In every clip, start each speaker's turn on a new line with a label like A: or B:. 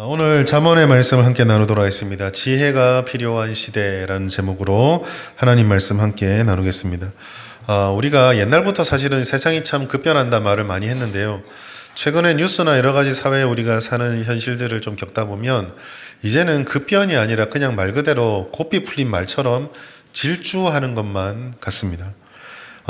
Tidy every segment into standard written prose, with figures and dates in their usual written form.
A: 오늘 잠언의 말씀을 함께 나누도록 하겠습니다. 지혜가 필요한 시대라는 제목으로 하나님 말씀 함께 나누겠습니다. 우리가 옛날부터 사실은 세상이 참 급변한다 말을 많이 했는데요. 최근에 뉴스나 여러 가지 사회에 우리가 사는 현실들을 좀 겪다 보면 이제는 급변이 아니라 그냥 말 그대로 고삐 풀린 말처럼 질주하는 것만 같습니다.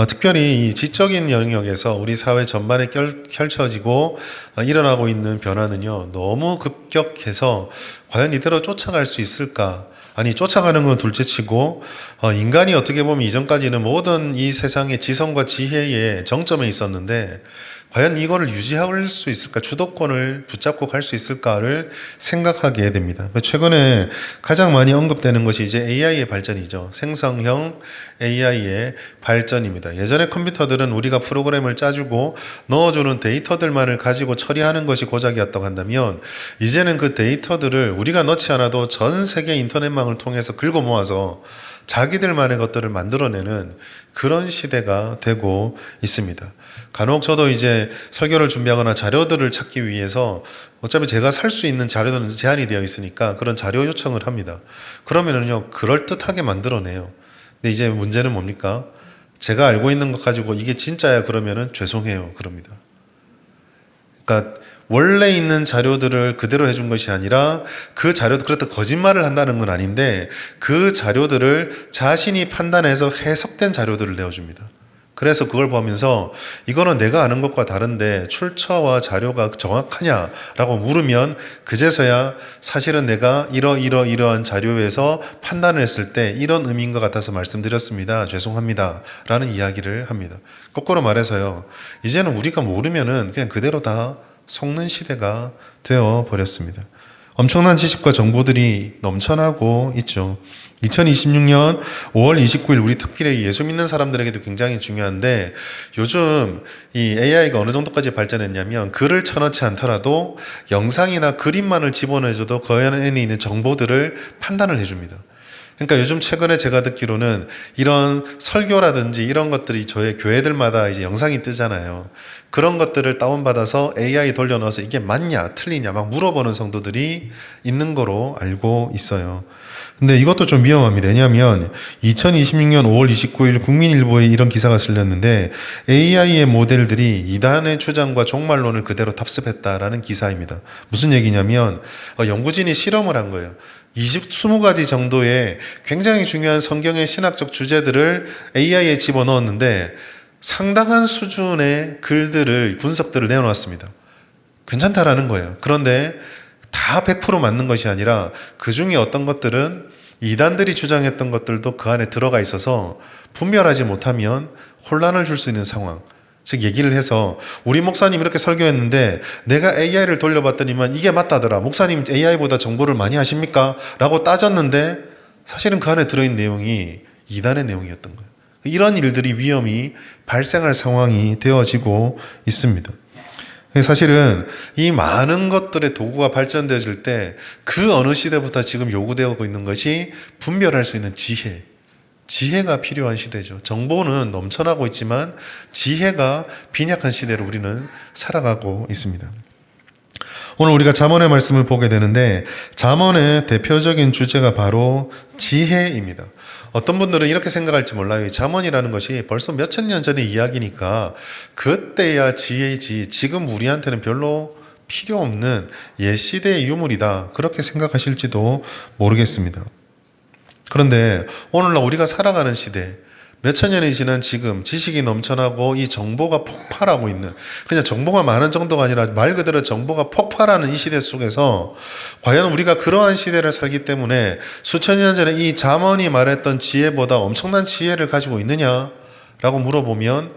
A: 특별히 이 지적인 영역에서 우리 사회 전반에 펼쳐지고 일어나고 있는 변화는요, 너무 급격해서 과연 이대로 쫓아갈 수 있을까? 아니, 쫓아가는 건 둘째치고 인간이 어떻게 보면 이전까지는 모든 이 세상의 지성과 지혜의 정점에 있었는데 과연 이거를 유지할 수 있을까? 주도권을 붙잡고 갈 수 있을까를 생각하게 됩니다. 최근에 가장 많이 언급되는 것이 이제 AI의 발전이죠. 생성형 AI의 발전입니다. 예전에 컴퓨터들은 우리가 프로그램을 짜주고 넣어주는 데이터들만을 가지고 처리하는 것이 고작이었다고 한다면 이제는 그 데이터들을 우리가 넣지 않아도 전 세계 인터넷망을 통해서 긁어 모아서 자기들만의 것들을 만들어내는 그런 시대가 되고 있습니다. 간혹 저도 이제 설교를 준비하거나 자료들을 찾기 위해서 어차피 제가 살 수 있는 자료들은 제한이 되어 있으니까 그런 자료 요청을 합니다. 그러면은요, 그럴듯하게 만들어내요. 근데 이제 문제는 뭡니까? 제가 알고 있는 것 가지고 이게 진짜야 그러면은 죄송해요. 그럽니다. 그러니까 원래 있는 자료들을 그대로 해준 것이 아니라 그 자료, 그렇다 거짓말을 한다는 건 아닌데 그 자료들을 자신이 판단해서 해석된 자료들을 내어줍니다. 그래서 그걸 보면서 이거는 내가 아는 것과 다른데 출처와 자료가 정확하냐라고 물으면 그제서야 사실은 내가 이러한 자료에서 판단을 했을 때 이런 의미인 것 같아서 말씀드렸습니다. 죄송합니다. 라는 이야기를 합니다. 거꾸로 말해서요. 이제는 우리가 모르면은 그냥 그대로 다 속는 시대가 되어 버렸습니다. 엄청난 지식과 정보들이 넘쳐나고 있죠. 2026년 5월 29일 우리 특별히 예수 믿는 사람들에게도 굉장히 중요한데 요즘 이 AI가 어느 정도까지 발전했냐면 글을 쳐넣지 않더라도 영상이나 그림만을 집어넣어줘도 그 안에 있는 정보들을 판단을 해줍니다. 그러니까 요즘 최근에 제가 듣기로는 이런 설교라든지 이런 것들이 저희 교회들마다 이제 영상이 뜨잖아요. 그런 것들을 다운받아서 AI 돌려넣어서 이게 맞냐, 틀리냐 막 물어보는 성도들이 있는 거로 알고 있어요. 근데 이것도 좀 위험합니다. 왜냐하면 2026년 5월 29일 국민일보에 이런 기사가 실렸는데 AI의 모델들이 이단의 주장과 종말론을 그대로 답습했다라는 기사입니다. 무슨 얘기냐면 연구진이 실험을 한 거예요. 20가지 정도의 굉장히 중요한 성경의 신학적 주제들을 AI에 집어넣었는데 상당한 수준의 글들을, 분석들을 내어놨습니다. 괜찮다라는 거예요. 그런데 다 100% 맞는 것이 아니라 그 중에 어떤 것들은 이단들이 주장했던 것들도 그 안에 들어가 있어서 분별하지 못하면 혼란을 줄 수 있는 상황. 즉 얘기를 해서 우리 목사님 이렇게 설교했는데 내가 AI를 돌려봤더니만 이게 맞다더라. 목사님 AI보다 정보를 많이 하십니까? 라고 따졌는데 사실은 그 안에 들어있는 내용이 이단의 내용이었던 거예요. 이런 일들이 위험이 발생할 상황이 되어지고 있습니다. 사실은 이 많은 것들의 도구가 발전되어질 때 그 어느 시대부터 지금 요구되고 있는 것이 분별할 수 있는 지혜가 필요한 시대죠. 정보는 넘쳐나고 있지만 지혜가 빈약한 시대로 우리는 살아가고 있습니다. 오늘 우리가 잠언의 말씀을 보게 되는데 잠언의 대표적인 주제가 바로 지혜입니다. 어떤 분들은 이렇게 생각할지 몰라요. 이 잠언이라는 것이 벌써 몇천 년 전의 이야기니까 그때야 지혜지 지금 우리한테는 별로 필요 없는 옛 시대의 유물이다. 그렇게 생각하실지도 모르겠습니다. 그런데 오늘날 우리가 살아가는 시대, 몇천 년이 지난 지금 지식이 넘쳐나고 이 정보가 폭발하고 있는, 그냥 정보가 많은 정도가 아니라 말 그대로 정보가 폭발하는 이 시대 속에서 과연 우리가 그러한 시대를 살기 때문에 수천 년 전에 이 잠언이 말했던 지혜보다 엄청난 지혜를 가지고 있느냐라고 물어보면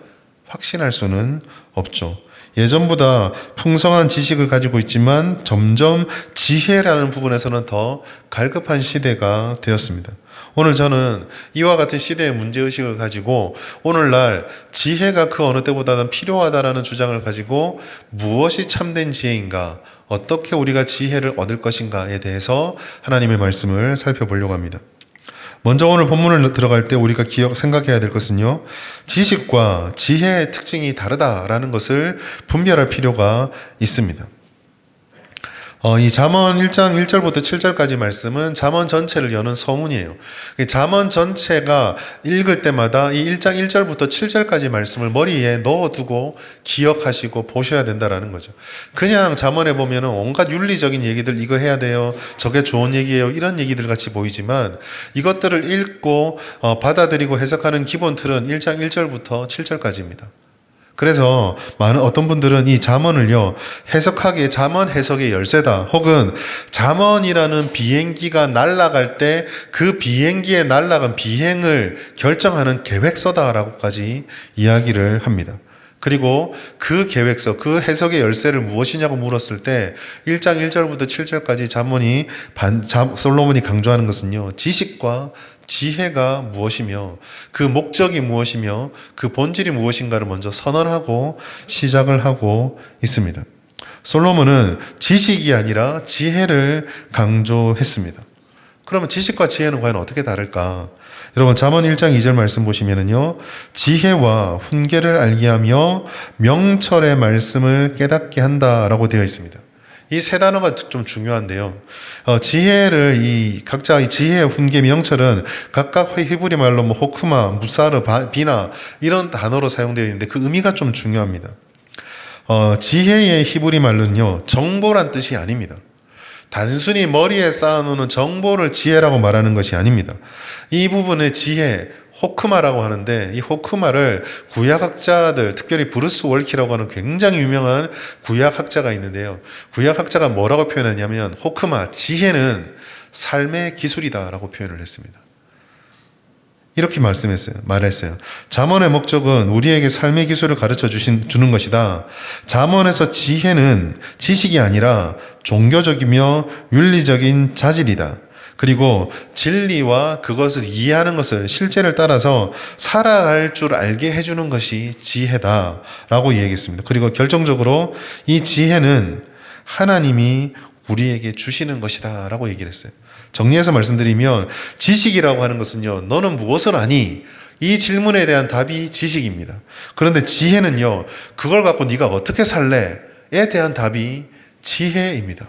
A: 확신할 수는 없죠. 예전보다 풍성한 지식을 가지고 있지만 점점 지혜라는 부분에서는 더 갈급한 시대가 되었습니다. 오늘 저는 이와 같은 시대의 문제의식을 가지고 오늘날 지혜가 그 어느 때보다는 필요하다라는 주장을 가지고 무엇이 참된 지혜인가, 어떻게 우리가 지혜를 얻을 것인가에 대해서 하나님의 말씀을 살펴보려고 합니다. 먼저 오늘 본문을 들어갈 때 우리가 생각해야 될 것은요, 지식과 지혜의 특징이 다르다라는 것을 분별할 필요가 있습니다. 이 잠언 1장 1절부터 7절까지 말씀은 잠언 전체를 여는 서문이에요. 잠언 전체가 읽을 때마다 이 1장 1절부터 7절까지 말씀을 머리에 넣어두고 기억하시고 보셔야 된다라는 거죠. 그냥 잠언에 보면은 온갖 윤리적인 얘기들 이거 해야 돼요. 저게 좋은 얘기예요. 이런 얘기들 같이 보이지만 이것들을 읽고 받아들이고 해석하는 기본 틀은 1장 1절부터 7절까지입니다. 그래서 어떤 분들은 이 잠언을요, 해석하기에 잠언 해석의 열쇠다. 혹은 잠언이라는 비행기가 날아갈 때 그 비행기에 날아간 비행을 결정하는 계획서다라고까지 이야기를 합니다. 그리고 그 계획서, 그 해석의 열쇠를 무엇이냐고 물었을 때 1장 1절부터 7절까지 솔로몬이 강조하는 것은요, 지식과 지혜가 무엇이며 그 목적이 무엇이며 그 본질이 무엇인가를 먼저 선언하고 시작을 하고 있습니다. 솔로몬은 지식이 아니라 지혜를 강조했습니다. 그러면 지식과 지혜는 과연 어떻게 다를까? 여러분 잠언 1장 2절 말씀 보시면은요, 지혜와 훈계를 알게 하며 명철의 말씀을 깨닫게 한다라고 되어 있습니다. 이 세 단어가 좀 중요한데요. 지혜를 각자 이 지혜, 훈계, 명철은 각각 히브리 말로 호크마, 무사르, 비나 이런 단어로 사용되어 있는데 그 의미가 좀 중요합니다. 지혜의 히브리 말로는요, 정보란 뜻이 아닙니다. 단순히 머리에 쌓아놓는 정보를 지혜라고 말하는 것이 아닙니다. 이 부분의 지혜, 호크마라고 하는데 이 호크마를 구약학자들, 특별히 브루스 월키라고 하는 굉장히 유명한 구약학자가 있는데요. 구약학자가 뭐라고 표현했냐면 호크마, 지혜는 삶의 기술이다라고 표현을 했습니다. 이렇게 말했어요. 잠언의 목적은 우리에게 삶의 기술을 가르쳐 주는 것이다. 잠언에서 지혜는 지식이 아니라 종교적이며 윤리적인 자질이다. 그리고 진리와 그것을 이해하는 것을 실제를 따라서 살아갈 줄 알게 해주는 것이 지혜다라고 이야기했습니다. 그리고 결정적으로 이 지혜는 하나님이 우리에게 주시는 것이다 라고 얘기를 했어요. 정리해서 말씀드리면 지식이라고 하는 것은요, 너는 무엇을 아니? 이 질문에 대한 답이 지식입니다. 그런데 지혜는요, 그걸 갖고 네가 어떻게 살래?에 대한 답이 지혜입니다.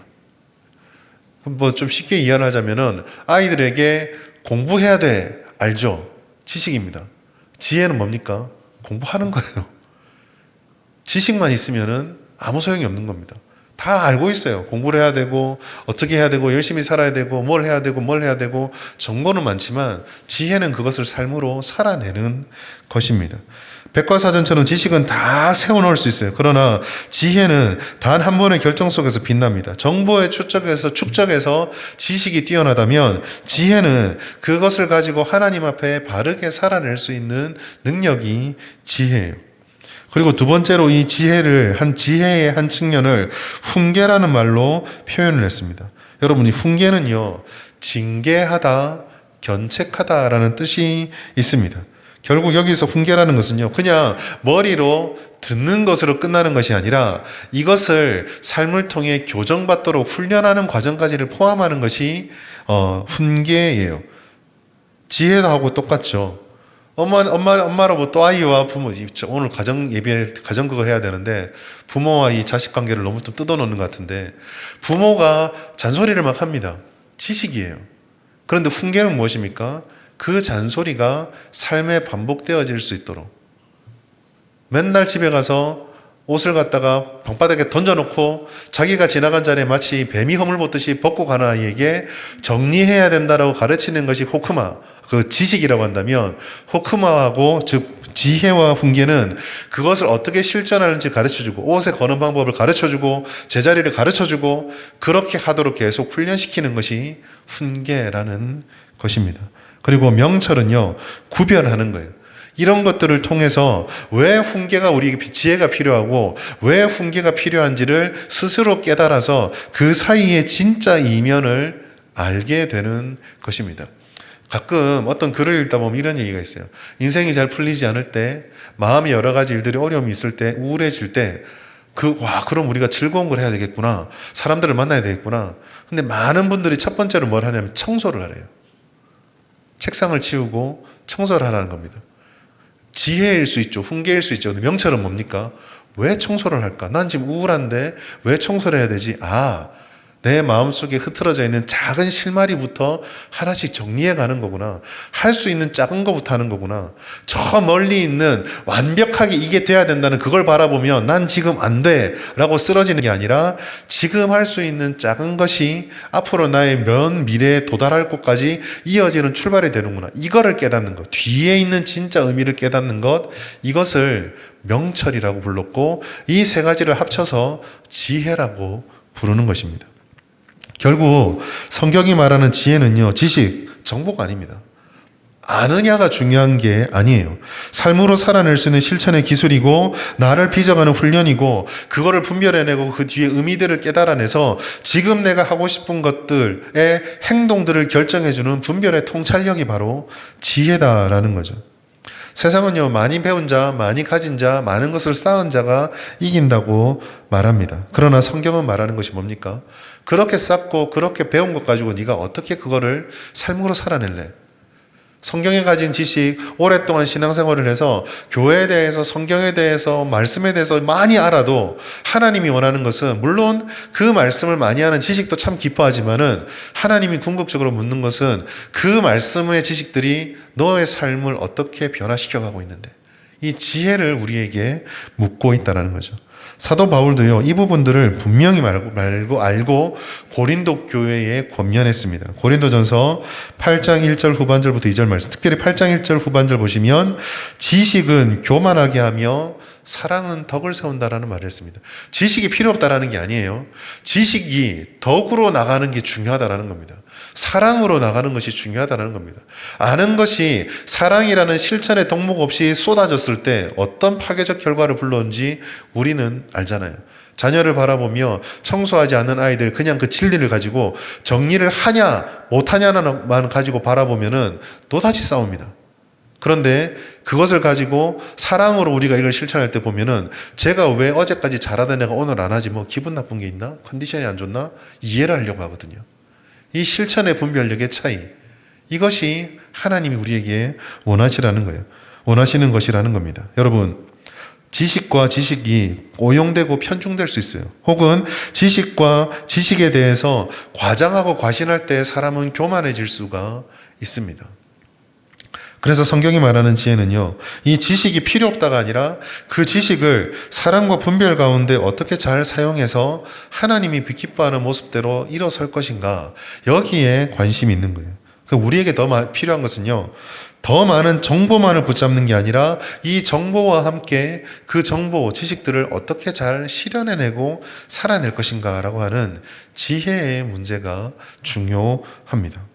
A: 좀 쉽게 이해를 하자면은 아이들에게 공부해야 돼. 알죠? 지식입니다. 지혜는 뭡니까? 공부하는 거예요. 지식만 있으면은 아무 소용이 없는 겁니다. 다 알고 있어요. 공부를 해야 되고 어떻게 해야 되고 열심히 살아야 되고 뭘 해야 되고 정보는 많지만 지혜는 그것을 삶으로 살아내는 것입니다. 백과사전처럼 지식은 다 세워놓을 수 있어요. 그러나 지혜는 단 한 번의 결정 속에서 빛납니다. 정보에 축적해서 지식이 뛰어나다면 지혜는 그것을 가지고 하나님 앞에 바르게 살아낼 수 있는 능력이 지혜예요. 그리고 두 번째로 이 지혜의 한 측면을 훈계라는 말로 표현을 했습니다. 여러분, 이 훈계는요, 징계하다, 견책하다라는 뜻이 있습니다. 결국 여기서 훈계라는 것은요, 그냥 머리로 듣는 것으로 끝나는 것이 아니라 이것을 삶을 통해 교정받도록 훈련하는 과정까지를 포함하는 것이 훈계예요. 지혜하고 똑같죠. 엄마라고 또 아이와 부모, 오늘 가정 그거 해야 되는데, 부모와 이 자식 관계를 너무 좀 뜯어놓는 것 같은데, 부모가 잔소리를 막 합니다. 지식이에요. 그런데 훈계는 무엇입니까? 그 잔소리가 삶에 반복되어질 수 있도록. 맨날 집에 가서 옷을 갖다가 방바닥에 던져놓고 자기가 지나간 자리에 마치 뱀이 허물 벗듯이 벗고 가는 아이에게 정리해야 된다라고 가르치는 것이 호크마, 그 지식이라고 한다면, 호크마하고 즉 지혜와 훈계는 그것을 어떻게 실천하는지 가르쳐주고 옷에 거는 방법을 가르쳐주고 제자리를 가르쳐주고 그렇게 하도록 계속 훈련시키는 것이 훈계라는 것입니다. 그리고 명철은요, 구별하는 거예요. 이런 것들을 통해서 왜 훈계가 우리에게 지혜가 필요하고 왜 훈계가 필요한지를 스스로 깨달아서 그 사이의 진짜 이면을 알게 되는 것입니다. 가끔 어떤 글을 읽다 보면 이런 얘기가 있어요. 인생이 잘 풀리지 않을 때, 마음에 여러 가지 일들이 어려움이 있을 때, 우울해질 때, 그럼 우리가 즐거운 걸 해야 되겠구나. 사람들을 만나야 되겠구나. 근데 많은 분들이 첫 번째로 뭘 하냐면 청소를 하래요. 책상을 치우고 청소를 하라는 겁니다. 지혜일 수 있죠. 훈계일 수 있죠. 근데 명철은 뭡니까? 왜 청소를 할까? 난 지금 우울한데 왜 청소를 해야 되지? 내 마음속에 흐트러져 있는 작은 실마리부터 하나씩 정리해 가는 거구나. 할 수 있는 작은 거부터 하는 거구나. 저 멀리 있는 완벽하게 이게 돼야 된다는 그걸 바라보면 난 지금 안 돼 라고 쓰러지는 게 아니라 지금 할 수 있는 작은 것이 앞으로 나의 먼 미래에 도달할 곳까지 이어지는 출발이 되는구나. 이거를 깨닫는 것. 뒤에 있는 진짜 의미를 깨닫는 것. 이것을 명철이라고 불렀고 이 세 가지를 합쳐서 지혜라고 부르는 것입니다. 결국 성경이 말하는 지혜는요, 지식, 정보가 아닙니다. 아느냐가 중요한 게 아니에요. 삶으로 살아낼 수 있는 실천의 기술이고 나를 빚어가는 훈련이고 그거를 분별해내고 그 뒤에 의미들을 깨달아내서 지금 내가 하고 싶은 것들의 행동들을 결정해주는 분별의 통찰력이 바로 지혜다라는 거죠. 세상은요, 많이 배운 자, 많이 가진 자, 많은 것을 쌓은 자가 이긴다고 말합니다. 그러나 성경은 말하는 것이 뭡니까? 그렇게 쌓고 그렇게 배운 것 가지고 네가 어떻게 그거를 삶으로 살아낼래? 성경에 가진 지식, 오랫동안 신앙생활을 해서 교회에 대해서, 성경에 대해서, 말씀에 대해서 많이 알아도 하나님이 원하는 것은 물론 그 말씀을 많이 하는 지식도 참 기뻐하지만은 하나님이 궁극적으로 묻는 것은 그 말씀의 지식들이 너의 삶을 어떻게 변화시켜 가고 있는데 이 지혜를 우리에게 묻고 있다는 거죠. 사도 바울도요, 이 부분들을 분명히 알고 고린도 교회에 권면했습니다. 고린도전서 8장 1절 후반절부터 2절 말씀, 특별히 8장 1절 후반절 보시면 지식은 교만하게 하며 사랑은 덕을 세운다라는 말을 했습니다. 지식이 필요 없다라는 게 아니에요. 지식이 덕으로 나가는 게 중요하다라는 겁니다. 사랑으로 나가는 것이 중요하다는 겁니다. 아는 것이 사랑이라는 실천의 덕목 없이 쏟아졌을 때 어떤 파괴적 결과를 불러온지 우리는 알잖아요. 자녀를 바라보며 청소하지 않는 아이들 그냥 그 진리를 가지고 정리를 하냐 못하냐만 가지고 바라보면은 또다시 싸웁니다. 그런데 그것을 가지고 사랑으로 우리가 이걸 실천할 때 보면은 제가 왜 어제까지 잘하던 애가 오늘 안 하지 뭐 기분 나쁜 게 있나? 컨디션이 안 좋나? 이해를 하려고 하거든요. 이 실천의 분별력의 차이, 이것이 하나님이 우리에게 원하시는 것이라는 겁니다. 여러분, 지식과 지식이 오용되고 편중될 수 있어요. 혹은 지식과 지식에 대해서 과장하고 과신할 때 사람은 교만해질 수가 있습니다. 그래서 성경이 말하는 지혜는요, 이 지식이 필요 없다가 아니라 그 지식을 사랑과 분별 가운데 어떻게 잘 사용해서 하나님이 기뻐하는 모습대로 일어설 것인가, 여기에 관심이 있는 거예요. 우리에게 더 필요한 것은요, 더 많은 정보만을 붙잡는 게 아니라 이 정보와 함께 그 정보, 지식들을 어떻게 잘 실현해내고 살아낼 것인가라고 하는 지혜의 문제가 중요합니다.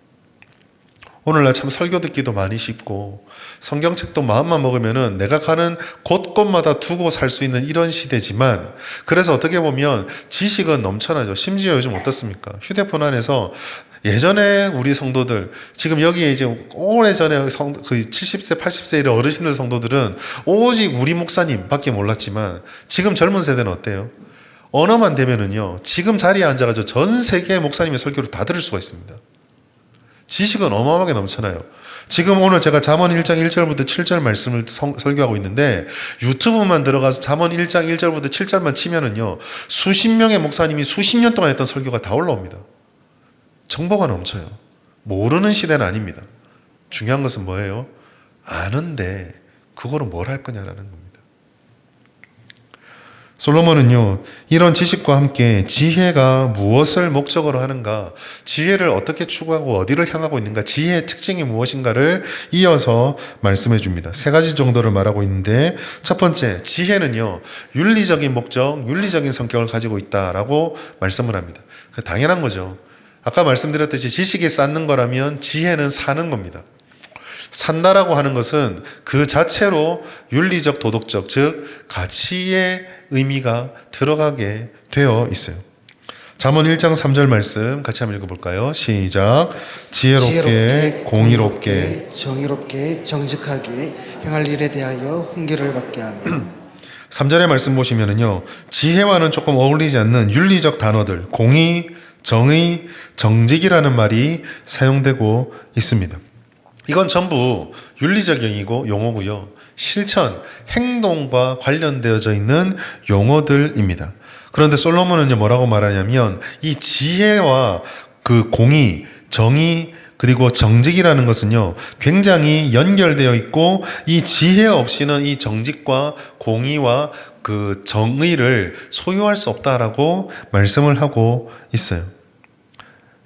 A: 오늘날 참 설교 듣기도 많이 쉽고 성경책도 마음만 먹으면은 내가 가는 곳곳마다 두고 살 수 있는 이런 시대지만, 그래서 어떻게 보면 지식은 넘쳐나죠. 심지어 요즘 어떻습니까? 휴대폰 안에서 예전에 우리 성도들, 지금 여기에 이제 오래전에 그 70세, 80세 이런 어르신들 성도들은 오직 우리 목사님 밖에 몰랐지만 지금 젊은 세대는 어때요? 언어만 되면은요, 지금 자리에 앉아가지고 전 세계의 목사님의 설교를 다 들을 수가 있습니다. 지식은 어마어마하게 넘쳐나요. 지금 오늘 제가 잠언 1장 1절부터 7절 말씀을 설교하고 있는데 유튜브만 들어가서 잠언 1장 1절부터 7절만 치면은요, 수십 명의 목사님이 수십 년 동안 했던 설교가 다 올라옵니다. 정보가 넘쳐요. 모르는 시대는 아닙니다. 중요한 것은 뭐예요? 아는데 그거로 뭘 할 거냐라는 겁니다. 솔로몬은요, 이런 지식과 함께 지혜가 무엇을 목적으로 하는가, 지혜를 어떻게 추구하고 어디를 향하고 있는가, 지혜의 특징이 무엇인가를 이어서 말씀해 줍니다. 세 가지 정도를 말하고 있는데, 첫 번째, 지혜는요, 윤리적인 목적, 윤리적인 성격을 가지고 있다라고 말씀을 합니다. 당연한 거죠. 아까 말씀드렸듯이 지식이 쌓는 거라면 지혜는 사는 겁니다. 산다라고 하는 것은 그 자체로 윤리적, 도덕적, 즉 가치의 의미가 들어가게 되어 있어요. 잠언 1장 3절 말씀 같이 한번 읽어볼까요? 시작. 지혜롭게, 공의롭게,
B: 정의롭게, 정직하게 행할 일에 대하여 훈계를 받게 하며
A: 3절의 말씀 보시면은요, 지혜와는 조금 어울리지 않는 윤리적 단어들, 공의, 정의, 정직이라는 말이 사용되고 있습니다. 이건 전부 윤리적 용어고요. 실천, 행동과 관련되어져 있는 용어들입니다. 그런데 솔로몬은요, 뭐라고 말하냐면 이 지혜와 그 공의, 정의, 그리고 정직이라는 것은요, 굉장히 연결되어 있고, 이 지혜 없이는 이 정직과 공의와 그 정의를 소유할 수 없다라고 말씀을 하고 있어요.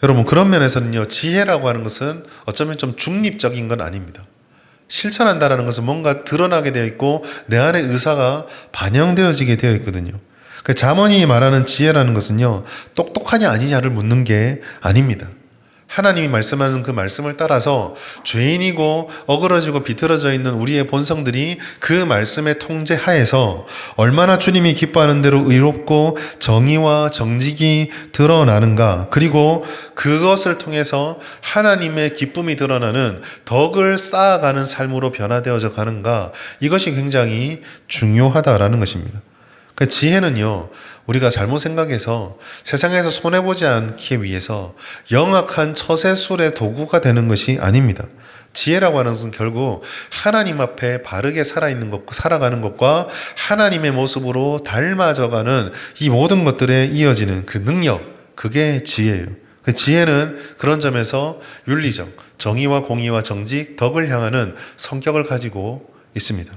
A: 여러분, 그런 면에서는요, 지혜라고 하는 것은 어쩌면 좀 중립적인 건 아닙니다. 실천한다라는 것은 뭔가 드러나게 되어 있고, 내 안에 의사가 반영되어지게 되어 있거든요. 그 잠언이 말하는 지혜라는 것은요, 똑똑하냐 아니냐를 묻는 게 아닙니다. 하나님이 말씀하는 그 말씀을 따라서 죄인이고 어그러지고 비틀어져 있는 우리의 본성들이 그 말씀의 통제 하에서 얼마나 주님이 기뻐하는 대로 의롭고 정의와 정직이 드러나는가, 그리고 그것을 통해서 하나님의 기쁨이 드러나는 덕을 쌓아가는 삶으로 변화되어져 가는가, 이것이 굉장히 중요하다라는 것입니다. 그 지혜는요, 우리가 잘못 생각해서 세상에서 손해보지 않기 위해서 영악한 처세술의 도구가 되는 것이 아닙니다. 지혜라고 하는 것은 결국 하나님 앞에 바르게 살아가는 것과 하나님의 모습으로 닮아져가는 이 모든 것들에 이어지는 그 능력, 그게 지혜예요. 그 지혜는 그런 점에서 윤리적, 정의와 공의와 정직, 덕을 향하는 성격을 가지고 있습니다.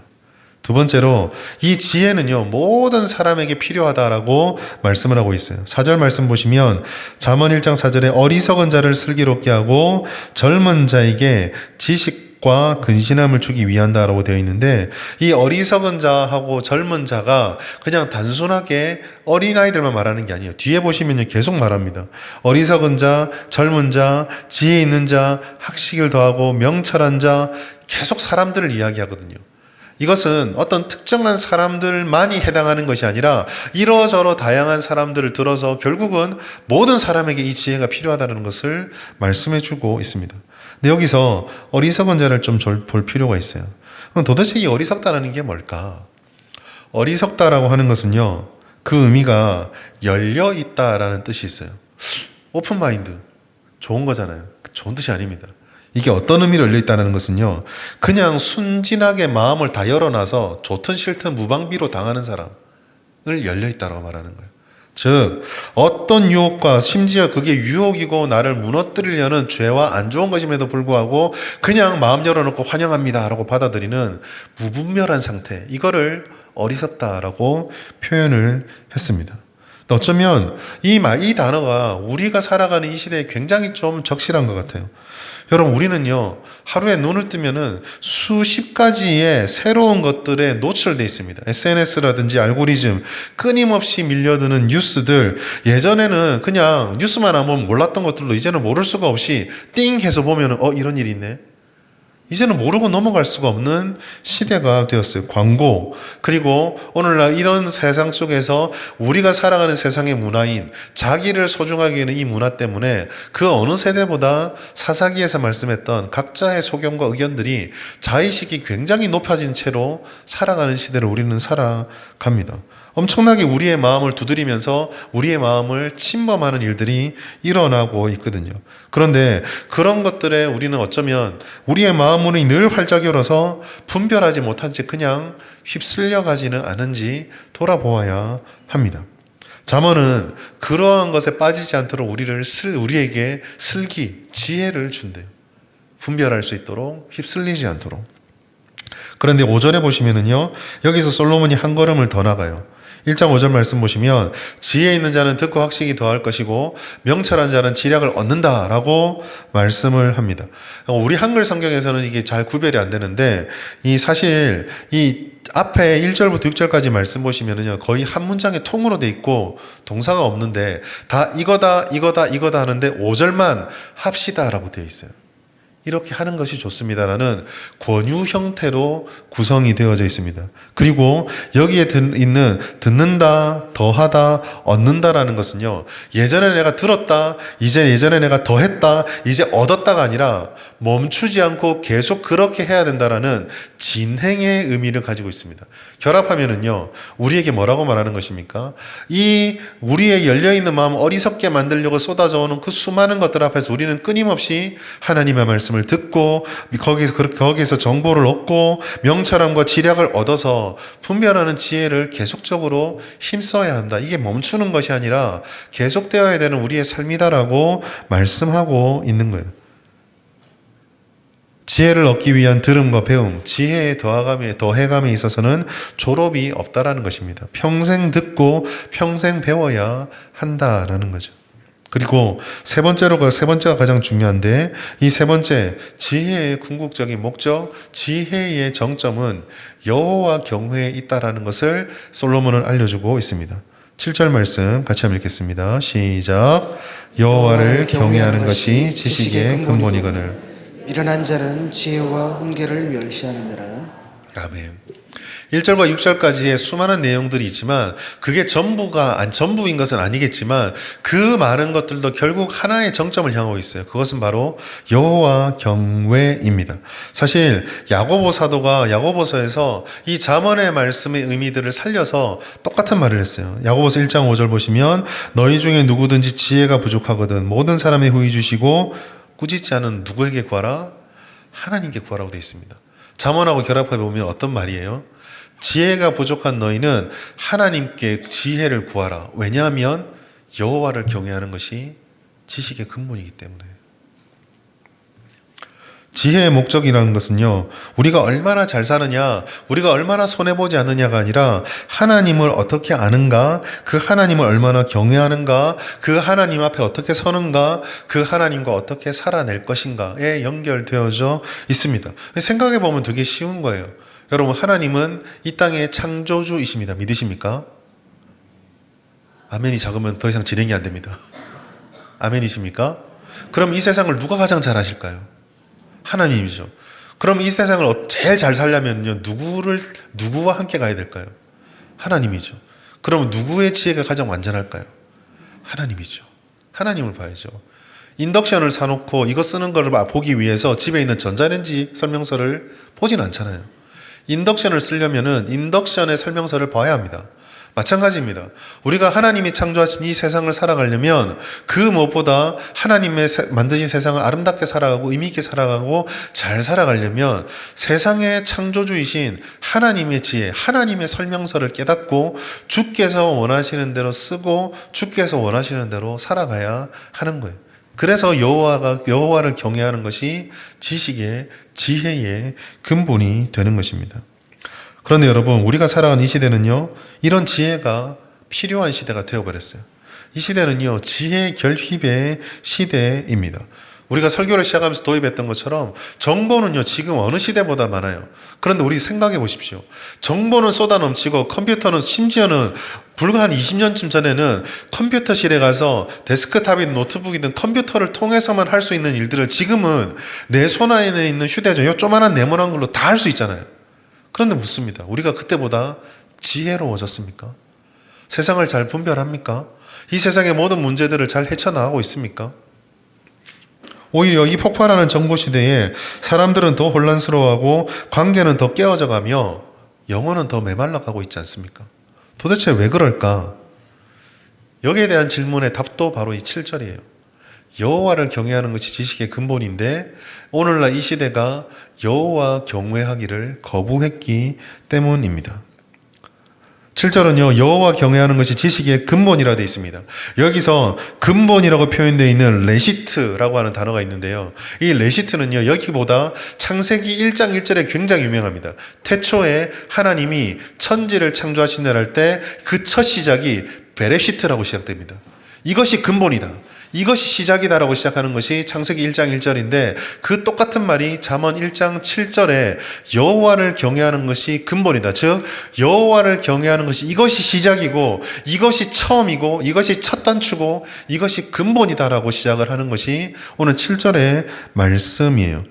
A: 두 번째로 이 지혜는요, 모든 사람에게 필요하다라고 말씀을 하고 있어요. 4절 말씀 보시면 잠언 1장 4절에 어리석은 자를 슬기롭게 하고 젊은 자에게 지식과 근신함을 주기 위한다라고 되어 있는데, 이 어리석은 자하고 젊은 자가 그냥 단순하게 어린아이들만 말하는 게 아니에요. 뒤에 보시면 계속 말합니다. 어리석은 자, 젊은 자, 지혜 있는 자, 학식을 더하고 명철한 자, 계속 사람들을 이야기하거든요. 이것은 어떤 특정한 사람들만이 해당하는 것이 아니라 이러저러 다양한 사람들을 들어서 결국은 모든 사람에게 이 지혜가 필요하다는 것을 말씀해 주고 있습니다. 근데 여기서 어리석은 자를 좀 볼 필요가 있어요. 그럼 도대체 이 어리석다라는 게 뭘까? 어리석다라고 하는 것은요, 그 의미가 열려 있다라는 뜻이 있어요. 오픈 마인드, 좋은 거잖아요. 좋은 뜻이 아닙니다. 이게 어떤 의미로 열려있다는 것은요, 그냥 순진하게 마음을 다 열어놔서 좋든 싫든 무방비로 당하는 사람을 열려있다고 말하는 거예요. 즉 어떤 유혹과, 심지어 그게 유혹이고 나를 무너뜨리려는 죄와 안 좋은 것임에도 불구하고 그냥 마음 열어놓고 환영합니다 라고 받아들이는 무분별한 상태, 이거를 어리석다라고 표현을 했습니다. 어쩌면 이 단어가 우리가 살아가는 이 시대에 굉장히 좀 적실한 것 같아요. 여러분, 우리는요, 하루에 눈을 뜨면은 수십 가지의 새로운 것들에 노출되어 있습니다. SNS라든지 알고리즘, 끊임없이 밀려드는 뉴스들, 예전에는 그냥 뉴스만 안 보면 몰랐던 것들도 이제는 모를 수가 없이 띵 해서 보면은 이런 일이 있네. 이제는 모르고 넘어갈 수가 없는 시대가 되었어요. 광고, 그리고 오늘날 이런 세상 속에서 우리가 살아가는 세상의 문화인 자기를 소중하게 하는 이 문화 때문에 그 어느 세대보다 사사기에서 말씀했던 각자의 소견과 의견들이 자의식이 굉장히 높아진 채로 살아가는 시대를 우리는 살아갑니다. 엄청나게 우리의 마음을 두드리면서 우리의 마음을 침범하는 일들이 일어나고 있거든요. 그런데 그런 것들에 우리는 어쩌면 우리의 마음문이 늘 활짝 열어서 분별하지 못한 채 그냥 휩쓸려 가지는 않은지 돌아보아야 합니다. 잠언은 그러한 것에 빠지지 않도록 우리에게 지혜를 준대요. 분별할 수 있도록, 휩쓸리지 않도록. 그런데 5절에 보시면은요, 여기서 솔로몬이 한 걸음을 더 나가요. 1장 5절 말씀 보시면 지혜 있는 자는 듣고 학식이 더할 것이고 명철한 자는 지략을 얻는다라고 말씀을 합니다. 우리 한글 성경에서는 이게 잘 구별이 안 되는데, 사실 이 앞에 1절부터 6절까지 말씀 보시면은요, 거의 한 문장에 통으로 돼 있고 동사가 없는데 다 이거다 하는데 5절만 합시다라고 되어 있어요. 이렇게 하는 것이 좋습니다라는 권유 형태로 구성이 되어져 있습니다. 그리고 여기에 있는 듣는다, 더하다, 얻는다라는 것은요, 예전에 내가 들었다, 예전에 내가 더했다, 이제 얻었다가 아니라 멈추지 않고 계속 그렇게 해야 된다라는 진행의 의미를 가지고 있습니다. 결합하면은요, 우리에게 뭐라고 말하는 것입니까? 이 우리의 열려있는 마음 어리석게 만들려고 쏟아져 오는 그 수많은 것들 앞에서 우리는 끊임없이 하나님의 말씀을 말씀을 듣고 거기서 정보를 얻고 명철함과 지략을 얻어서 분별하는 지혜를 계속적으로 힘써야 한다. 이게 멈추는 것이 아니라 계속되어야 되는 우리의 삶이다라고 말씀하고 있는 거예요. 지혜를 얻기 위한 들음과 배움, 지혜의 더해감에 있어서는 졸업이 없다라는 것입니다. 평생 듣고 평생 배워야 한다라는 거죠. 그리고 세 번째가 가장 중요한데, 이 세 번째, 지혜의 궁극적인 목적, 지혜의 정점은 여호와 경외에 있다라는 것을 솔로몬은 알려주고 있습니다. 7절 말씀 같이 한번 읽겠습니다. 시작. 여호와를 경외하는 것이 지식의 근본이거늘.
B: 미련한 자는 지혜와 훈계를 멸시하느니라.
A: 아멘. 1절과 6절까지의 수많은 내용들이 있지만 그게 전부인 것은 아니겠지만 그 많은 것들도 결국 하나의 정점을 향하고 있어요. 그것은 바로 여호와 경외입니다. 사실 야고보 사도가 야고보서에서 이 잠언의 말씀의 의미들을 살려서 똑같은 말을 했어요. 야고보서 1장 5절 보시면 너희 중에 누구든지 지혜가 부족하거든 모든 사람의 후히 주시고 꾸짖지 않은 누구에게 구하라? 하나님께 구하라고 되어 있습니다. 잠언하고 결합해 보면 어떤 말이에요? 지혜가 부족한 너희는 하나님께 지혜를 구하라. 왜냐하면 여호와를 경외하는 것이 지식의 근본이기 때문에. 지혜의 목적이라는 것은요, 우리가 얼마나 잘 사느냐, 우리가 얼마나 손해보지 않느냐가 아니라 하나님을 어떻게 아는가, 그 하나님을 얼마나 경외하는가, 그 하나님 앞에 어떻게 서는가, 그 하나님과 어떻게 살아낼 것인가에 연결되어져 있습니다. 생각해보면 되게 쉬운 거예요. 여러분, 하나님은 이 땅의 창조주이십니다. 믿으십니까? 아멘이 작으면 더 이상 진행이 안 됩니다. 아멘이십니까? 그럼 이 세상을 누가 가장 잘 아실까요? 하나님이죠. 그럼 이 세상을 제일 잘 살려면요, 누구와 함께 가야 될까요? 하나님이죠. 그럼 누구의 지혜가 가장 완전할까요? 하나님이죠. 하나님을 봐야죠. 인덕션을 사놓고 이거 쓰는 걸 보기 위해서 집에 있는 전자레인지 설명서를 보진 않잖아요. 인덕션을 쓰려면은 인덕션의 설명서를 봐야 합니다. 마찬가지입니다. 우리가 하나님이 창조하신 이 세상을 살아가려면 그 무엇보다 하나님의 만드신 세상을 아름답게 살아가고 의미 있게 살아가고 잘 살아가려면 세상의 창조주이신 하나님의 지혜, 하나님의 설명서를 깨닫고 주께서 원하시는 대로 쓰고 주께서 원하시는 대로 살아가야 하는 거예요. 그래서 여호와를 경외하는 것이 지식의 지혜의 근본이 되는 것입니다. 그런데 여러분, 우리가 살아가는 이 시대는요, 이런 지혜가 필요한 시대가 되어버렸어요. 이 시대는요, 지혜 결핍의 시대입니다. 우리가 설교를 시작하면서 도입했던 것처럼 정보는요, 지금 어느 시대보다 많아요. 그런데 우리 생각해 보십시오. 정보는 쏟아 넘치고 컴퓨터는 심지어는 불과 한 20년쯤 전에는 컴퓨터실에 가서 데스크탑이든 노트북이든 컴퓨터를 통해서만 할 수 있는 일들을 지금은 내 손 안에 있는 휴대전, 요 조만한 네모난 걸로 다 할 수 있잖아요. 그런데 묻습니다. 우리가 그때보다 지혜로워졌습니까? 세상을 잘 분별합니까? 이 세상의 모든 문제들을 잘 헤쳐나가고 있습니까? 오히려 이 폭발하는 정보 시대에 사람들은 더 혼란스러워하고 관계는 더 깨어져 가며 영혼은 더 메말라가고 있지 않습니까? 도대체 왜 그럴까? 여기에 대한 질문의 답도 바로 이 7절이에요. 여호와를 경외하는 것이 지식의 근본인데 오늘날 이 시대가 여호와 경외하기를 거부했기 때문입니다. 7절은요, 여호와 경외하는 것이 지식의 근본이라 되어 있습니다. 여기서 근본이라고 표현되어 있는 레시트라고 하는 단어가 있는데요. 이 레시트는요, 여기보다 창세기 1장 1절에 굉장히 유명합니다. 태초에 하나님이 천지를 창조하신다 할 때 그 첫 시작이 베레시트라고 시작됩니다. 이것이 근본이다. 이것이 시작이다라고 시작하는 것이 창세기 1장 1절인데 그 똑같은 말이 잠언 1장 7절에 여호와를 경외하는 것이 근본이다. 즉 여호와를 경외하는 것이 이것이 시작이고 이것이 처음이고 이것이 첫 단추고 이것이 근본이다라고 시작을 하는 것이 오늘 7절의 말씀이에요.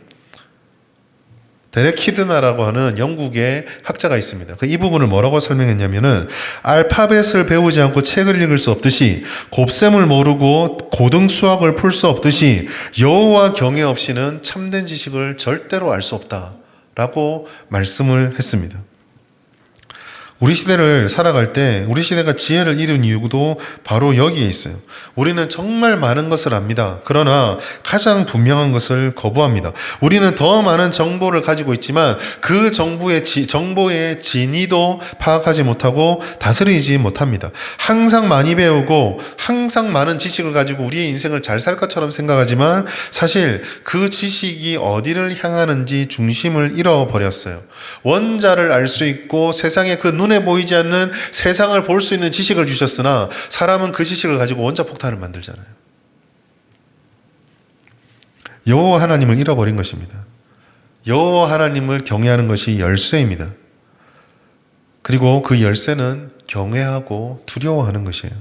A: 데렉 키드나라고 하는 영국의 학자가 있습니다. 이 부분을 뭐라고 설명했냐면은 알파벳을 배우지 않고 책을 읽을 수 없듯이 곱셈을 모르고 고등 수학을 풀 수 없듯이 여호와 경외 없이는 참된 지식을 절대로 알 수 없다라고 말씀을 했습니다. 우리 시대를 살아갈 때 우리 시대가 지혜를 잃은 이유도 바로 여기에 있어요. 우리는 정말 많은 것을 압니다. 그러나 가장 분명한 것을 거부합니다. 우리는 더 많은 정보를 가지고 있지만 그 정보의 진위도 파악하지 못하고 다스리지 못합니다. 항상 많이 배우고 항상 많은 지식을 가지고 우리의 인생을 잘 살 것처럼 생각하지만 사실 그 지식이 어디를 향하는지 중심을 잃어버렸어요. 원자를 알 수 있고 세상에 그 눈에 보이지 않는 세상을 볼 수 있는 지식을 주셨으나 사람은 그 지식을 가지고 원자폭탄을 만들잖아요. 여호와 하나님을 잃어버린 것입니다. 여호와 하나님을 경외하는 것이 열쇠입니다. 그리고 그 열쇠는 경외하고 두려워하는 것이에요.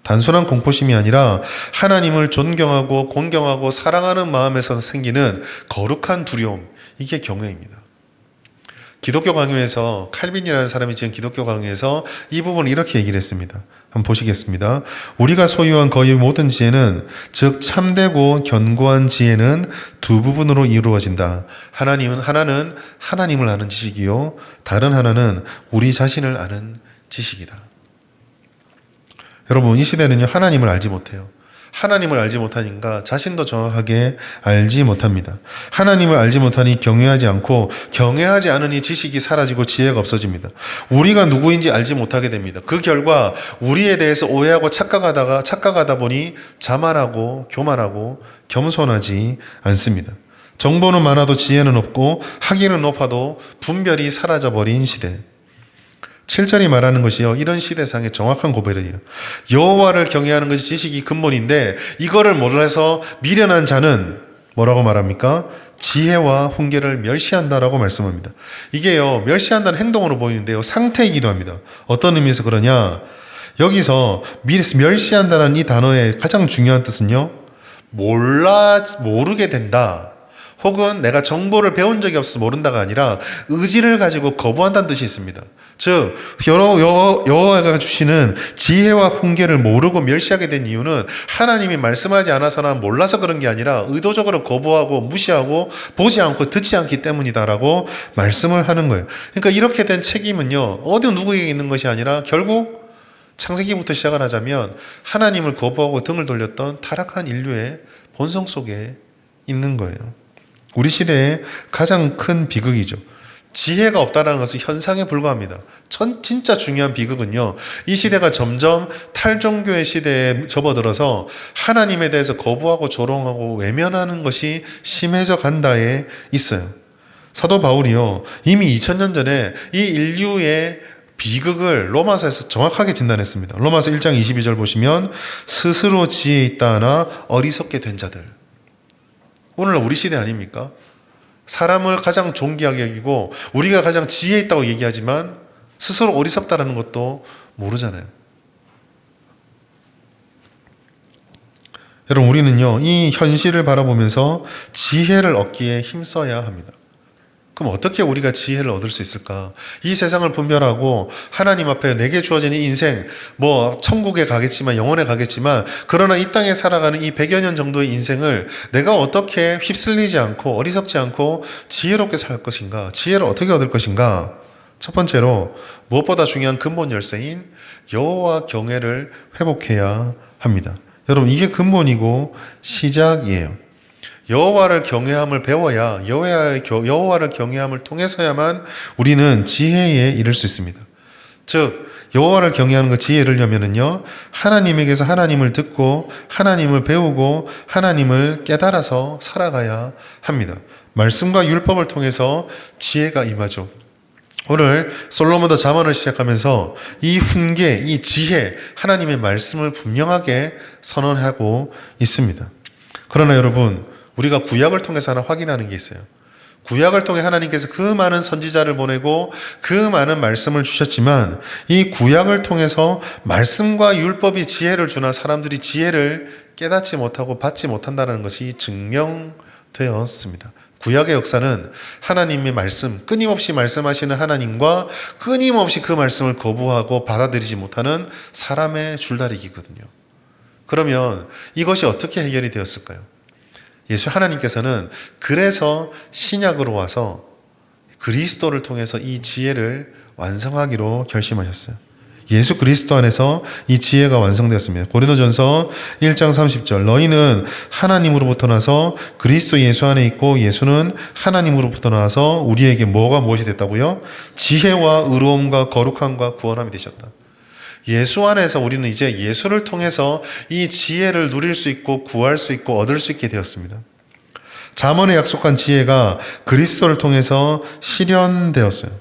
A: 단순한 공포심이 아니라 하나님을 존경하고 공경하고 사랑하는 마음에서 생기는 거룩한 두려움, 이게 경외입니다. 기독교 강요에서 칼빈이라는 사람이 지은 기독교 강요에서 이 부분을 이렇게 얘기를 했습니다. 한번 보시겠습니다. 우리가 소유한 거의 모든 지혜는, 즉 참되고 견고한 지혜는 두 부분으로 이루어진다. 하나는 하나님을 아는 지식이요, 다른 하나는 우리 자신을 아는 지식이다. 여러분, 이 시대는요, 하나님을 알지 못해요. 하나님을 알지 못하니까 자신도 정확하게 알지 못합니다. 하나님을 알지 못하니 경외하지 않고, 경외하지 않으니 지식이 사라지고 지혜가 없어집니다. 우리가 누구인지 알지 못하게 됩니다. 그 결과 우리에 대해서 오해하고 착각하다 보니 자만하고 교만하고 겸손하지 않습니다. 정보는 많아도 지혜는 없고 학위는 높아도 분별이 사라져버린 시대. 7절이 말하는 것이요, 이런 시대상의 정확한 고백이에요. 여호와를 경외하는 것이 지식이 근본인데 이거를 몰라서 미련한 자는 뭐라고 말합니까? 지혜와 훈계를 멸시한다라고 말씀합니다. 이게요, 멸시한다는 행동으로 보이는데요, 상태이기도 합니다. 어떤 의미에서 그러냐? 여기서 멸시한다는 이 단어의 가장 중요한 뜻은요, 모르게 된다, 혹은 내가 정보를 배운 적이 없어서 모른다가 아니라 의지를 가지고 거부한다는 뜻이 있습니다. 즉, 여호와가 주시는 지혜와 훈계를 모르고 멸시하게 된 이유는 하나님이 말씀하지 않아서나 몰라서 그런 게 아니라 의도적으로 거부하고 무시하고 보지 않고 듣지 않기 때문이다라고 말씀을 하는 거예요. 그러니까 이렇게 된 책임은요, 어디 누구에게 있는 것이 아니라 결국 창세기부터 시작을 하자면 하나님을 거부하고 등을 돌렸던 타락한 인류의 본성 속에 있는 거예요. 우리 시대의 가장 큰 비극이죠. 지혜가 없다는 것은 현상에 불과합니다. 진짜 중요한 비극은요, 이 시대가 점점 탈종교의 시대에 접어들어서 하나님에 대해서 거부하고 조롱하고 외면하는 것이 심해져 간다에 있어요. 사도 바울이요, 이미 2000년 전에 이 인류의 비극을 로마서에서 정확하게 진단했습니다. 로마서 1장 22절 보시면, 스스로 지혜 있다 하나 어리석게 된 자들. 오늘날 우리 시대 아닙니까? 사람을 가장 존귀하게 여기고 우리가 가장 지혜 있다고 얘기하지만 스스로 어리석다라는 것도 모르잖아요. 여러분, 우리는요, 이 현실을 바라보면서 지혜를 얻기에 힘써야 합니다. 그럼 어떻게 우리가 지혜를 얻을 수 있을까? 이 세상을 분별하고 하나님 앞에 내게 주어진 이 인생, 천국에 가겠지만, 영원에 가겠지만, 그러나 이 땅에 살아가는 이 100여 년 정도의 인생을 내가 어떻게 휩쓸리지 않고 어리석지 않고 지혜롭게 살 것인가? 지혜를 어떻게 얻을 것인가? 첫 번째로 무엇보다 중요한 근본 열쇠인 여호와 경외를 회복해야 합니다. 여러분, 이게 근본이고 시작이에요. 여호와를 경외함을 배워야, 여호와를 경외함을 통해서야만 우리는 지혜에 이를 수 있습니다. 즉, 여호와를 경외하는 그 지혜를려면은요, 하나님에게서 하나님을 듣고 하나님을 배우고 하나님을 깨달아서 살아가야 합니다. 말씀과 율법을 통해서 지혜가 임하죠. 오늘 솔로몬도 잠언을 시작하면서 이 훈계, 이 지혜, 하나님의 말씀을 분명하게 선언하고 있습니다. 그러나 여러분, 우리가 구약을 통해서 하나 확인하는 게 있어요. 구약을 통해 하나님께서 그 많은 선지자를 보내고 그 많은 말씀을 주셨지만 이 구약을 통해서 말씀과 율법이 지혜를 주나 사람들이 지혜를 깨닫지 못하고 받지 못한다는 것이 증명되었습니다. 구약의 역사는 하나님의 말씀, 끊임없이 말씀하시는 하나님과 끊임없이 그 말씀을 거부하고 받아들이지 못하는 사람의 줄다리기거든요. 그러면 이것이 어떻게 해결이 되었을까요? 하나님께서는 그래서 신약으로 와서 그리스도를 통해서 이 지혜를 완성하기로 결심하셨어요. 예수 그리스도 안에서 이 지혜가 완성되었습니다. 고린도전서 1장 30절 너희는 하나님으로부터 나서 그리스도 예수 안에 있고 예수는 하나님으로부터 나서 우리에게 무엇이 됐다고요? 지혜와 의로움과 거룩함과 구원함이 되셨다. 예수 안에서 우리는 이제 예수를 통해서 이 지혜를 누릴 수 있고 구할 수 있고 얻을 수 있게 되었습니다. 잠언에 약속한 지혜가 그리스도를 통해서 실현되었어요.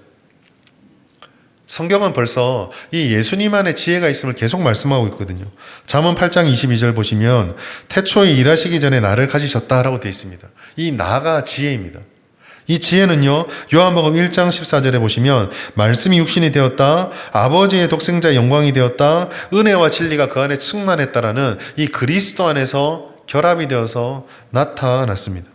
A: 성경은 벌써 이 예수님 안에 지혜가 있음을 계속 말씀하고 있거든요. 잠언 8장 22절 보시면 태초에 일하시기 전에 나를 가지셨다라고 되어 있습니다. 이 나가 지혜입니다. 이 지혜는요, 요한복음 1장 14절에 보시면 말씀이 육신이 되었다, 아버지의 독생자의 영광이 되었다, 은혜와 진리가 그 안에 충만했다라는 이 그리스도 안에서 결합이 되어서 나타났습니다.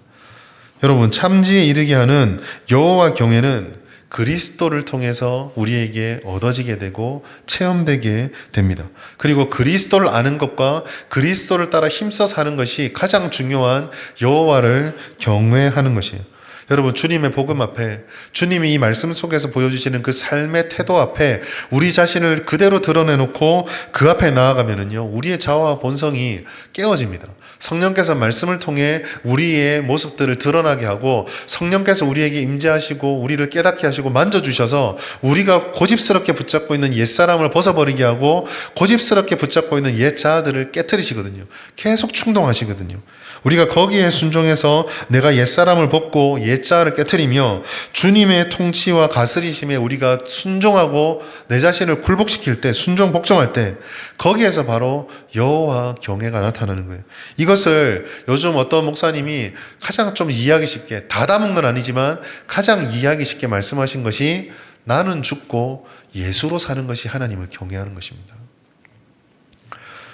A: 여러분, 참지에 이르게 하는 여호와 경외는 그리스도를 통해서 우리에게 얻어지게 되고 체험되게 됩니다. 그리고 그리스도를 아는 것과 그리스도를 따라 힘써 사는 것이 가장 중요한 여호와를 경외하는 것이에요. 여러분, 주님의 복음 앞에, 주님이 이 말씀 속에서 보여주시는 그 삶의 태도 앞에 우리 자신을 그대로 드러내놓고 그 앞에 나아가면은요, 우리의 자아와 본성이 깨어집니다. 성령께서 말씀을 통해 우리의 모습들을 드러나게 하고 성령께서 우리에게 임재하시고 우리를 깨닫게 하시고 만져주셔서 우리가 고집스럽게 붙잡고 있는 옛사람을 벗어버리게 하고 고집스럽게 붙잡고 있는 옛 자아들을 깨트리시거든요. 계속 충동하시거든요. 우리가 거기에 순종해서 내가 옛사람을 벗고 옛자아를 깨트리며 주님의 통치와 다스리심에 우리가 순종하고 내 자신을 굴복시킬 때, 순종 복종할 때 거기에서 바로 여호와 경외가 나타나는 거예요. 이것을 요즘 어떤 목사님이 가장 좀 이해하기 쉽게, 다 담은 건 아니지만 가장 이해하기 쉽게 말씀하신 것이 나는 죽고 예수로 사는 것이 하나님을 경외하는 것입니다.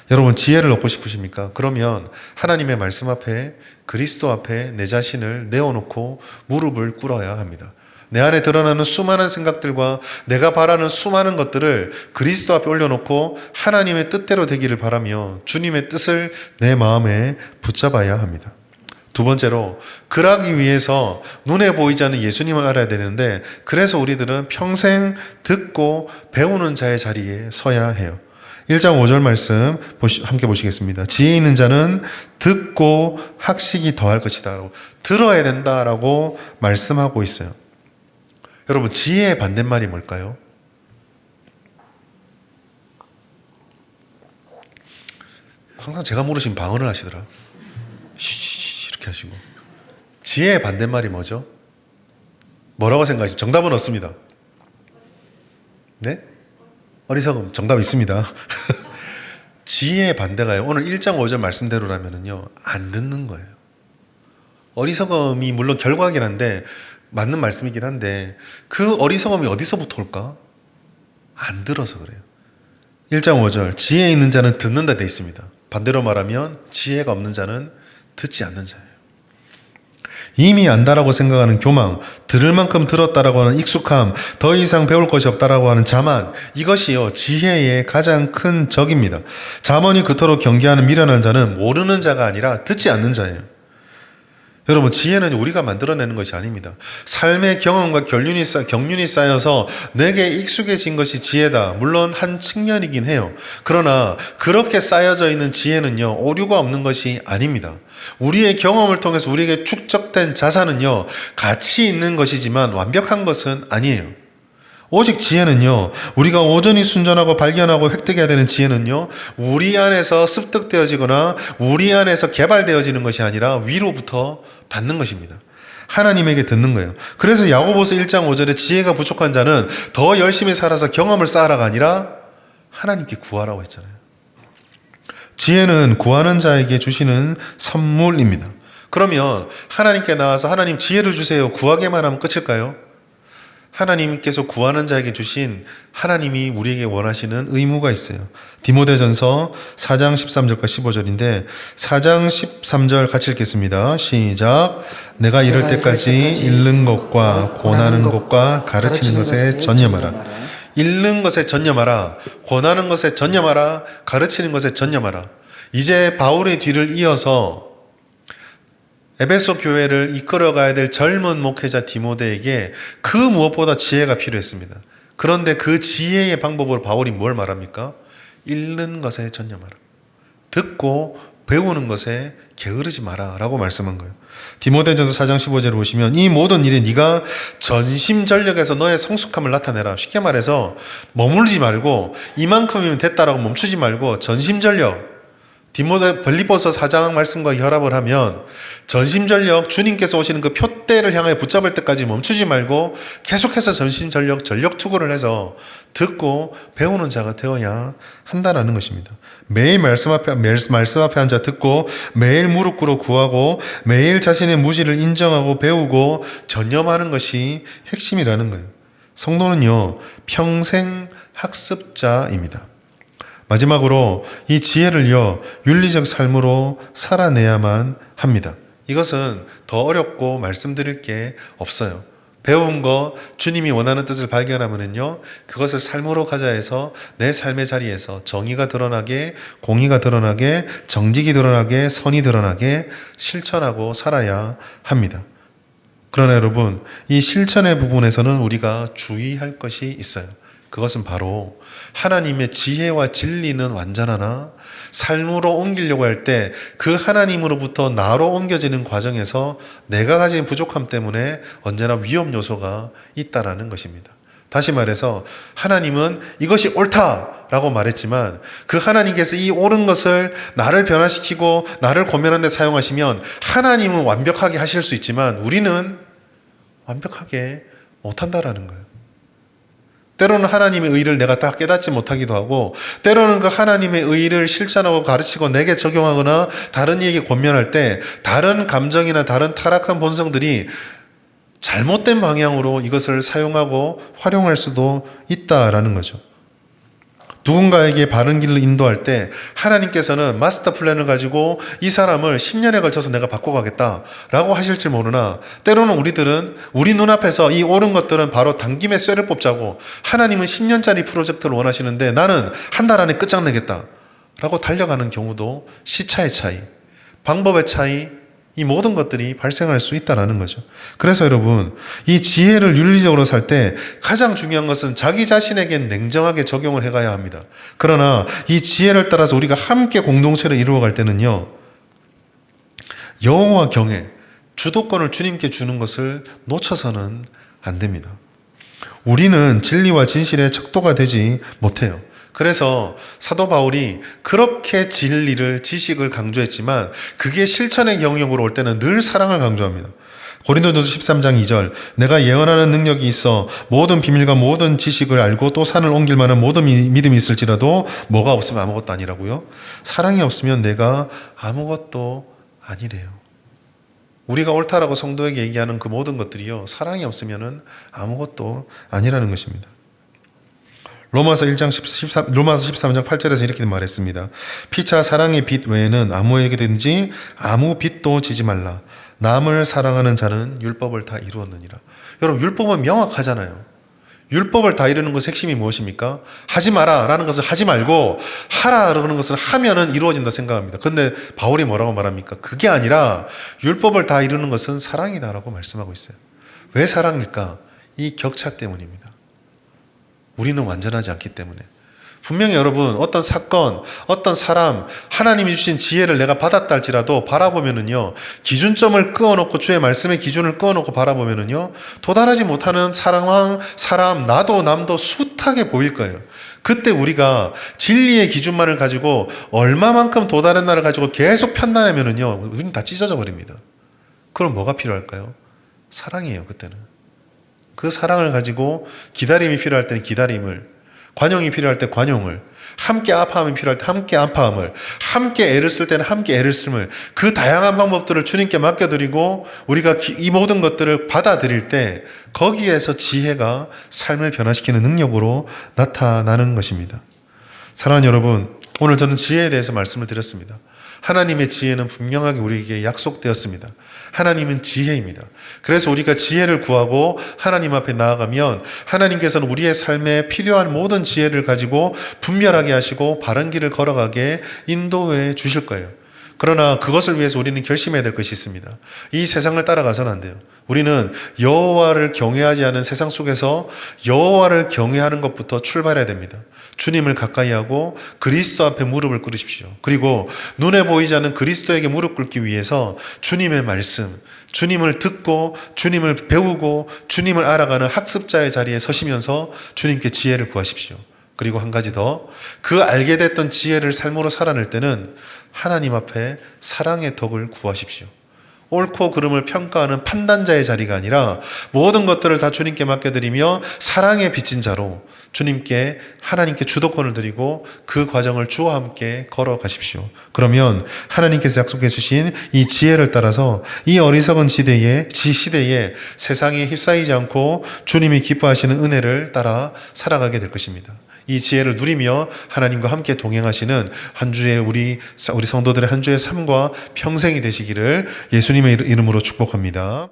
A: 여러분, 지혜를 얻고 싶으십니까? 그러면 하나님의 말씀 앞에, 그리스도 앞에 내 자신을 내어놓고 무릎을 꿇어야 합니다. 내 안에 드러나는 수많은 생각들과 내가 바라는 수많은 것들을 그리스도 앞에 올려놓고 하나님의 뜻대로 되기를 바라며 주님의 뜻을 내 마음에 붙잡아야 합니다. 두 번째로, 그러기 위해서 눈에 보이지 않는 예수님을 알아야 되는데, 그래서 우리들은 평생 듣고 배우는 자의 자리에 서야 해요. 1장 5절 말씀 함께 보시겠습니다. 지혜 있는 자는 듣고 학식이 더할 것이다 라고, 들어야 된다라고 말씀하고 있어요. 여러분, 지혜의 반대말이 뭘까요? 항상 제가 물으시면 방언을 하시더라. 쉬쉬 이렇게 하시고. 지혜의 반대말이 뭐죠? 뭐라고 생각하십니까? 정답은 없습니다. 네? 어리석음. 정답 있습니다. 지혜의 반대가요, 오늘 1장 5절 말씀대로라면은요, 안 듣는 거예요. 어리석음이 물론 결과이긴 한데, 맞는 말씀이긴 한데, 그 어리석음이 어디서부터 올까? 안 들어서 그래요. 1장 5절, 지혜 있는 자는 듣는다 돼 있습니다. 반대로 말하면 지혜가 없는 자는 듣지 않는 자예요. 이미 안다라고 생각하는 교망, 들을 만큼 들었다라고 하는 익숙함, 더 이상 배울 것이 없다라고 하는 자만, 이것이요 지혜의 가장 큰 적입니다. 잠언이 그토록 경계하는 미련한 자는 모르는 자가 아니라 듣지 않는 자예요. 여러분, 지혜는 우리가 만들어내는 것이 아닙니다. 삶의 경험과 경륜이 쌓여서 내게 익숙해진 것이 지혜다. 물론 한 측면이긴 해요. 그러나 그렇게 쌓여져 있는 지혜는요, 오류가 없는 것이 아닙니다. 우리의 경험을 통해서 우리에게 축적된 자산은요, 가치 있는 것이지만 완벽한 것은 아니에요. 오직 지혜는요, 우리가 온전히 순전하고 발견하고 획득해야 되는 지혜는요, 우리 안에서 습득되어지거나 우리 안에서 개발되어지는 것이 아니라 위로부터 받는 것입니다. 하나님에게 듣는 거예요. 그래서 야고보서 1장 5절에 지혜가 부족한 자는 더 열심히 살아서 경험을 쌓아라가 아니라 하나님께 구하라고 했잖아요. 지혜는 구하는 자에게 주시는 선물입니다. 그러면 하나님께 나와서 하나님 지혜를 주세요, 구하게만 하면 끝일까요? 하나님께서 구하는 자에게 주신, 하나님이 우리에게 원하시는 의무가 있어요. 디모데전서 4장 13절과 15절인데 4장 13절 같이 읽겠습니다. 시작. 내가 이럴 때까지 읽는 것과 권하는 것과 가르치는 것에 전념하라. 읽는 것에 전념하라. 권하는 것에 전념하라. 가르치는 것에 전념하라. 이제 바울의 뒤를 이어서 에베소 교회를 이끌어가야 될 젊은 목회자 디모데에게 그 무엇보다 지혜가 필요했습니다. 그런데 그 지혜의 방법으로 바울이 뭘 말합니까? 읽는 것에 전념하라. 듣고 배우는 것에 게으르지 마라 라고 말씀한 거예요. 디모데전서 4장 15절을 보시면 이 모든 일에 네가 전심전력에서 너의 성숙함을 나타내라. 쉽게 말해서 머물지 말고 이만큼이면 됐다라고 멈추지 말고 전심전력, 빌립보서 4장 말씀과 결합을 하면 전심전력, 주님께서 오시는 그 표대를 향해 붙잡을 때까지 멈추지 말고 계속해서 전심전력, 전력투구를 해서 듣고 배우는 자가 되어야 한다는 것입니다. 매일 말씀 앞에 앉아 듣고 매일 무릎 꿇어 구하고 매일 자신의 무지를 인정하고 배우고 전념하는 것이 핵심이라는 거예요. 성도는요, 평생 학습자입니다. 마지막으로 이 지혜를요, 윤리적 삶으로 살아내야만 합니다. 이것은 더 어렵고 말씀드릴 게 없어요. 배운 거, 주님이 원하는 뜻을 발견하면은요, 그것을 삶으로 가져야 내 삶의 자리에서 정의가 드러나게, 공의가 드러나게, 정직이 드러나게, 선이 드러나게 실천하고 살아야 합니다. 그러나 여러분, 이 실천의 부분에서는 우리가 주의할 것이 있어요. 그것은 바로 하나님의 지혜와 진리는 완전하나 삶으로 옮기려고 할 때 그 하나님으로부터 나로 옮겨지는 과정에서 내가 가진 부족함 때문에 언제나 위험 요소가 있다라는 것입니다. 다시 말해서 하나님은 이것이 옳다라고 말했지만 그 하나님께서 이 옳은 것을 나를 변화시키고 나를 고면하는 데 사용하시면 하나님은 완벽하게 하실 수 있지만 우리는 완벽하게 못한다라는 거예요. 때로는 하나님의 의를 내가 다 깨닫지 못하기도 하고 때로는 그 하나님의 의를 실천하고 가르치고 내게 적용하거나 다른 이에게 권면할 때 다른 감정이나 다른 타락한 본성들이 잘못된 방향으로 이것을 사용하고 활용할 수도 있다라는 거죠. 누군가에게 바른 길로 인도할 때 하나님께서는 마스터 플랜을 가지고 이 사람을 10년에 걸쳐서 내가 바꿔가겠다라고 하실지 모르나 때로는 우리들은 우리 눈앞에서 이 옳은 것들은 바로 당김에 쇠를 뽑자고 하나님은 10년짜리 프로젝트를 원하시는데 나는 한 달 안에 끝장내겠다라고 달려가는 경우도 시차의 차이, 방법의 차이, 이 모든 것들이 발생할 수 있다는 거죠. 그래서 여러분, 이 지혜를 윤리적으로 살 때 가장 중요한 것은 자기 자신에게 냉정하게 적용을 해가야 합니다. 그러나 이 지혜를 따라서 우리가 함께 공동체를 이루어갈 때는요, 여호와 경외, 주도권을 주님께 주는 것을 놓쳐서는 안 됩니다. 우리는 진리와 진실의 척도가 되지 못해요. 그래서 사도 바울이 그렇게 진리를, 지식을 강조했지만 그게 실천의 영역으로 올 때는 늘 사랑을 강조합니다. 고린도전서 13장 2절 내가 예언하는 능력이 있어 모든 비밀과 모든 지식을 알고 또 산을 옮길 만한 모든 믿음이 있을지라도 뭐가 없으면 아무것도 아니라고요? 사랑이 없으면 내가 아무것도 아니래요. 우리가 옳다라고 성도에게 얘기하는 그 모든 것들이요, 사랑이 없으면 아무것도 아니라는 것입니다. 로마서 13장 8절에서 이렇게 말했습니다. 피차 사랑의 빛 외에는 아무에게든지 아무 빛도 지지 말라. 남을 사랑하는 자는 율법을 다 이루었느니라. 여러분, 율법은 명확하잖아요. 율법을 다 이루는 것의 핵심이 무엇입니까? 하지 마라 라는 것을 하지 말고 하라 그러는 것을 하면은 이루어진다 생각합니다. 근데 바울이 뭐라고 말합니까? 그게 아니라 율법을 다 이루는 것은 사랑이다 라고 말씀하고 있어요. 왜 사랑일까? 이 격차 때문입니다. 우리는 완전하지 않기 때문에. 분명히 여러분, 어떤 사건, 어떤 사람, 하나님이 주신 지혜를 내가 받았다 할지라도 바라보면은요, 기준점을 끄어놓고 주의 말씀의 기준을 끄어놓고 바라보면은요, 도달하지 못하는 상황, 사람, 나도 남도 숱하게 보일 거예요. 그때 우리가 진리의 기준만을 가지고 얼마만큼 도달했나를 가지고 계속 판단하면은요, 우리는 다 찢어져 버립니다. 그럼 뭐가 필요할까요? 사랑이에요, 그때는. 그 사랑을 가지고 기다림이 필요할 때는 기다림을, 관용이 필요할 때 관용을, 함께 아파함이 필요할 때 함께 아파함을, 함께 애를 쓸 때는 함께 애를 씀을, 그 다양한 방법들을 주님께 맡겨드리고 우리가 이 모든 것들을 받아들일 때 거기에서 지혜가 삶을 변화시키는 능력으로 나타나는 것입니다. 사랑하는 여러분, 오늘 저는 지혜에 대해서 말씀을 드렸습니다. 하나님의 지혜는 분명하게 우리에게 약속되었습니다. 하나님은 지혜입니다. 그래서 우리가 지혜를 구하고 하나님 앞에 나아가면 하나님께서는 우리의 삶에 필요한 모든 지혜를 가지고 분별하게 하시고 바른 길을 걸어가게 인도해 주실 거예요. 그러나 그것을 위해서 우리는 결심해야 될 것이 있습니다. 이 세상을 따라가서는 안 돼요. 우리는 여호와를 경외하지 않은 세상 속에서 여호와를 경외하는 것부터 출발해야 됩니다. 주님을 가까이 하고 그리스도 앞에 무릎을 꿇으십시오. 그리고 눈에 보이지 않는 그리스도에게 무릎 꿇기 위해서 주님의 말씀, 주님을 듣고 주님을 배우고 주님을 알아가는 학습자의 자리에 서시면서 주님께 지혜를 구하십시오. 그리고 한 가지 더, 그 알게 됐던 지혜를 삶으로 살아낼 때는 하나님 앞에 사랑의 덕을 구하십시오. 옳고 그름을 평가하는 판단자의 자리가 아니라 모든 것들을 다 주님께 맡겨드리며 사랑의 빚진 자로 주님께, 하나님께 주도권을 드리고 그 과정을 주와 함께 걸어가십시오. 그러면 하나님께서 약속해 주신 이 지혜를 따라서 이 어리석은 시대에 세상에 휩싸이지 않고 주님이 기뻐하시는 은혜를 따라 살아가게 될 것입니다. 이 지혜를 누리며 하나님과 함께 동행하시는 한 주의 우리 성도들의 한 주의 삶과 평생이 되시기를 예수님의 이름으로 축복합니다.